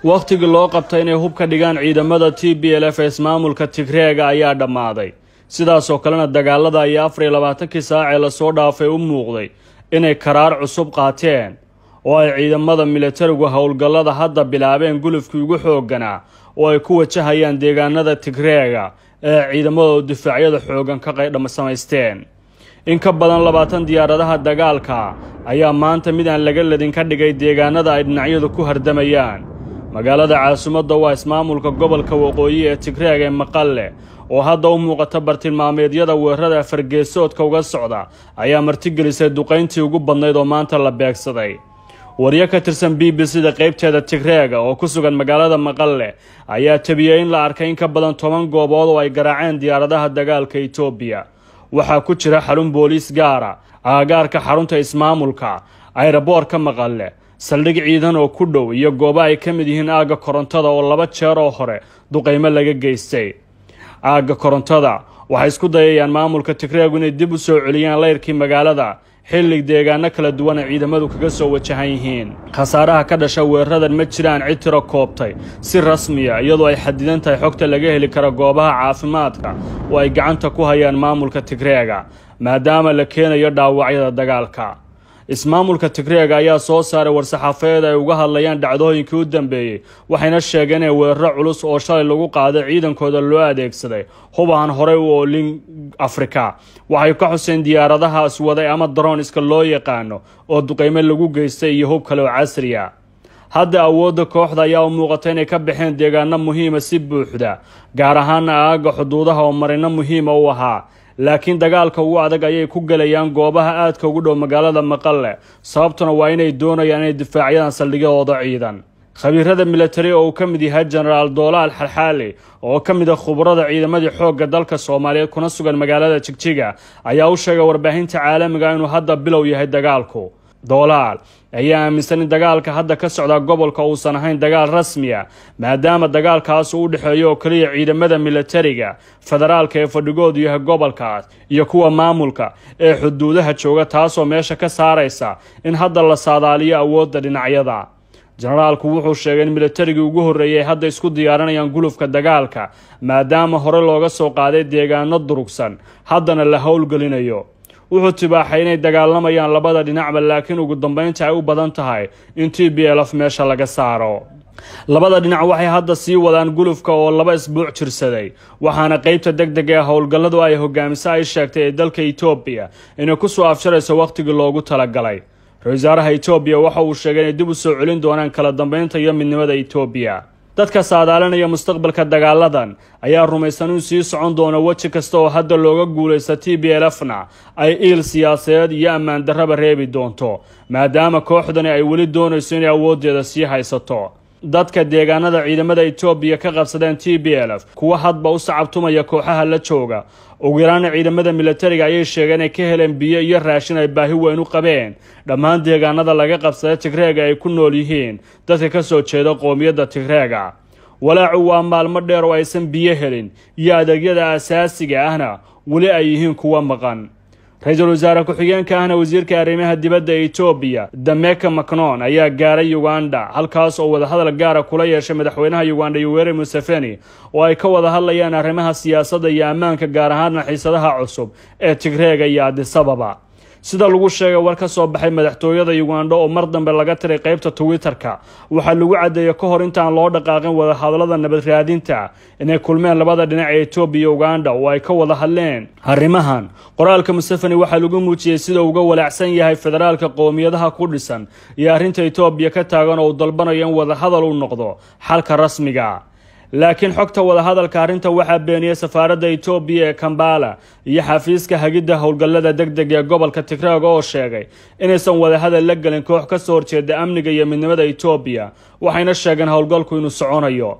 waqtigii loo qabtay inay hub ka dhigaan ciidamada TPLF ee ismaamulka Tigreega ayaa dhamaaday sidaas oo kalena dagaalada ay 24 saac la soo dhaafay u muuqday inay qaraar cusub qaateen oo ay ciidamada militarigu howlgallada hadda bilaabeen gulufkii ugu xoogana oo ay ku wajahayaan deegaanada Tigreega ee ciidamada difaacyada xoogan ka qaydhama samaysteen in ka badan 20 diyaaradaha dagaalka ayaa maanta mid aan laga ladin ka dhigay deegaanada ay dhinacyadu ku hardamayaan magaalada caasimadda waa ismaamulka gobolka waqooyi ee Tigreega ee Maqale oo hadda u muuqata bartilmaameedyada weerarada fargeesoodka uga socda ayaa martigelisay duqeyntii ugu badnayd oo maanta la beegsaday wariye ka tirsan BBC-da qaybteeda Tigreega oo ku sugan magaalada Maqale ayaa tabiyay in la arkay in ka badan 10 goobood oo ay garaaceen diyaaradaha dagaalka Itoobiya waxaa ku jira xarun booliis gaara aagaarka xarunta ismaamulka aeroboorka Maqale saldhig ciidan oo ku dhow iyo goobo ay ka mid yihiin aaga korontada oo 2 jeer oo hore duqeymo laga geystay aaga korontada waxay isku dayayaan maamulka Tigreega inay dib u soo celiyaan leerkii magaalada xillig deegaano kala duwan ciidamadu kaga soo wajahan yihiin khasaaraha ka dhashay weeraradan ma jiraan cid tiro koobtay si rasmi ah iyadoo ay xadidan tahay xogta laga heli karo goobaha caafimaadka oo ay gacanta ku hayaan maamulka Tigreega maadaama la keenayo dhaawacyada dagaalka ismaamulka Tigreega ayaa soo saaray war-saxaafadeed ay uga hadlayaan dhacdooyinkii u dambeeyay waxayna sheegeen in weeraro culus oo shalay lagu qaaday ciidankooda loo adeegsaday hubaan hore u oolin Afrika waxay ka xuseen diyaaradahaas waday ama drone-iska loo yaqaano oo duqeymo lagu geystay iyo hub kale oo casri ah hadda awoodda kooxda ayaa u muuqatay inay ka baxeen deegaano muhiima si buuxda gaar ahaan aaga xuduudaha oo marino muhiima u ahaa laakiin dagaalka ugu adag ayay ku galayaan goobaha aadka ugu dhow magaalada Maqale sababtuna waa inay doonayaan inay difaaciyaan saldhigyadooda ciidan khabiirada military oo ka mid yahay General Dolaal Xalxaali oo ka mid ah khubarada ciidamadii xoogga dalka Soomaaliyeed kuna sugan magaalada Jigjiga ayaa u sheegay warbaahinta caalamiga inuu hadda bilow yahay dagaalku Dolaal ayaa aaminsan in dagaalka hadda ka socda gobolka uusan ahayn dagaal rasmi ah maadaama dagaalkaas uu dhaxeeyo kaliya ciidamada militariga federaalka ee fadhigoodu yahay gobolkaas iyo kuwa maamulka ee xuduudaha jooga taasoo meesha ka saaraysa in hadda la saadaaliyo awoodda dhinacyada generaalku wuxuu sheegay in militarigii ugu horeeyay hadda isku diyaarinayaan gulufka dagaalka maadaama hore looga soo qaaday deegaano durugsan haddana la howlgelinayo wuxuu tibaaxay inay dagaalamayaan labada dhinacba laakiin ugu dambeynta ay u badan tahay in TPLF meesha laga saaro labada dhinac waxay hadda sii wadaan gulufka oo 2 isbuuc jirsaday waxaana qaybta degdeg ee howlgalladu ay hogaamisa ay sheegtay ee dalka Itoobiya inay ku soo afsharayso waqtigii loogu talagalay ra'iisul wasaaraha Itoobiya waxa uu sheegay in dib u soo celin doonaan kala dambeynta iyo midnimada Itoobiya dadka saadaalanaya mustaqbalka dagaaladan ayaa rumaysan in sii socon doona waji kasta oo hadda looga guuleysto TPLF-na ay il siyaasadeed iyo ammaan darraba reebi doonto maadaama kooxdani ay weli doonayso inay awoodeeda sii haysato dadka deegaanada ciidamada Itoobiya ka qabsadeen TPLF kuwa hadba u sacabtumaya kooxaha la jooga ugu yaraan ciidamada militariga ayay sheegeen ay ka heleen biyo iyo raashin ay baahi weyn u qabeen dhammaan deegaanada laga qabsaday Tigreega ay ku nool yihiin dadka ka soo jeeda qoomiyadda Tigreega walaacu waa maalmo dheer oo aysan biyo helin iyo adeegyada asaasiga ahna weli ay yihiin kuwa maqan ra'iisul wasaare ku-xigeenka ahna wasiirka arrimaha dibadda ee Itoobiya Dameka Macron ayaa gaaray Uganda halkaas oo wada hadal gaar ah kula yeeshay madaxweynaha Uganda Yoweri Museveni oo ay ka wada hadlayaan arrimaha siyaasadda iyo ammaanka gaar ahaan xiisadaha cusub ee Tigreega iyo Addis Ababa sida lagu sheegay war ka soo baxay madaxtooyada Uganda oo mar dambe laga tiray qaybta Twitter-ka waxa lagu cadeeyay ka hor intaan loo dhaqaaqin wada hadallada nabad raadinta inay kulmeen labada dhinac ee Itoobiya iyo Uganda oo ay ka wada hadleen arrimahan qoraalka Museveni waxa lagu muujiyay sida uu uga walaacsan yahay federaalka qoomiyadaha ku dhisan iyo arrinta Itoobiya ka taagan oo dalbanaya in wada hadal u noqdo xalka rasmiga laakiin xogta wada hadalka arrinta waxa beeniyay safaaradda Itoobiya ee Kampala iyo xafiiska hagida howlgallada degdeg ee gobolka Tigreega oo sheegay inaysan wada hadal la galin koox ka soo horjeeda amniga iyo midnimada Itoobiya waxayna sheegeen howlgalku inuu soconayo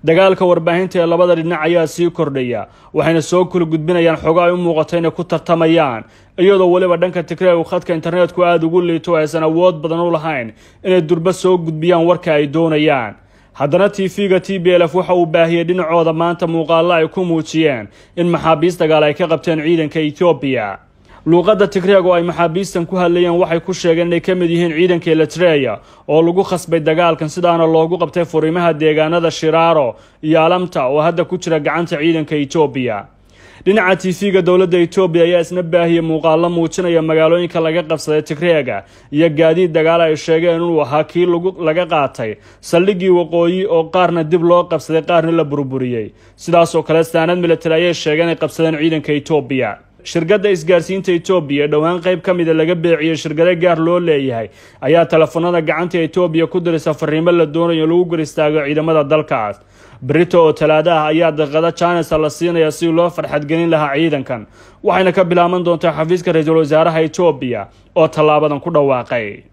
dagaalka warbaahinta ee labada dhinac ayaa sii kordhaya waxayna soo kula gudbinayaan xogo ay u muuqato inay ku tartamayaan iyadoo waliba dhanka Tigreega khadka internetku aad ugu liito aysan awood badan u lahayn inay durba soo gudbiyaan warka ay doonayaan haddana TV-ga TPLF waxa uu baahiyay dhinacooda maanta muuqaalo ay ku muujiyeen in maxaabiis dagaal ay ka qabteen ciidanka Itoobiya luuqadda Tigreeg oo ay maxaabiistan ku hadlayeen waxay ku sheegeen inay ka mid yihiin ciidanka Eritrea oo lagu khasbay dagaalkan sidaana loogu qabtay furimaha deegaanada Shiraaro iyo Alamta oo hadda ku jira gacanta ciidanka Itoobiya. dhinaca TV-ga dowladda Itoobiya ayaa isna baahiyay muuqaalo muujinaya magaalooyinka laga qabsaday Tigreega iyo gaadiid dagaal ay sheegeen inuu ahaa kii laga qaatay saldhiggii waqooyi oo qaarna dib loo qabsaday qaarna la burburiyay. sidaas oo kale saanad military ay sheegeen ay qabsadeen ciidanka Itoobiya. shirkadda isgaarsiinta Itoobiya dhawaan qayb ka mid ah laga beeciyay shirkado gaar loo leeyahay ayaa telefoonada gacanta Itoobiya ku diraysa fariimo la doonayo lagu gar istaago ciidamada dalkaas. Brito oo Talaado ah ayaa daqiiqada Chance la siinaya si loo farxad gelin lahaa ciidankan waxayna ka bilaaban doontaa xafiiska ra'iisul wasaaraha Itoobiya oo talaabadan ku dhawaaqay.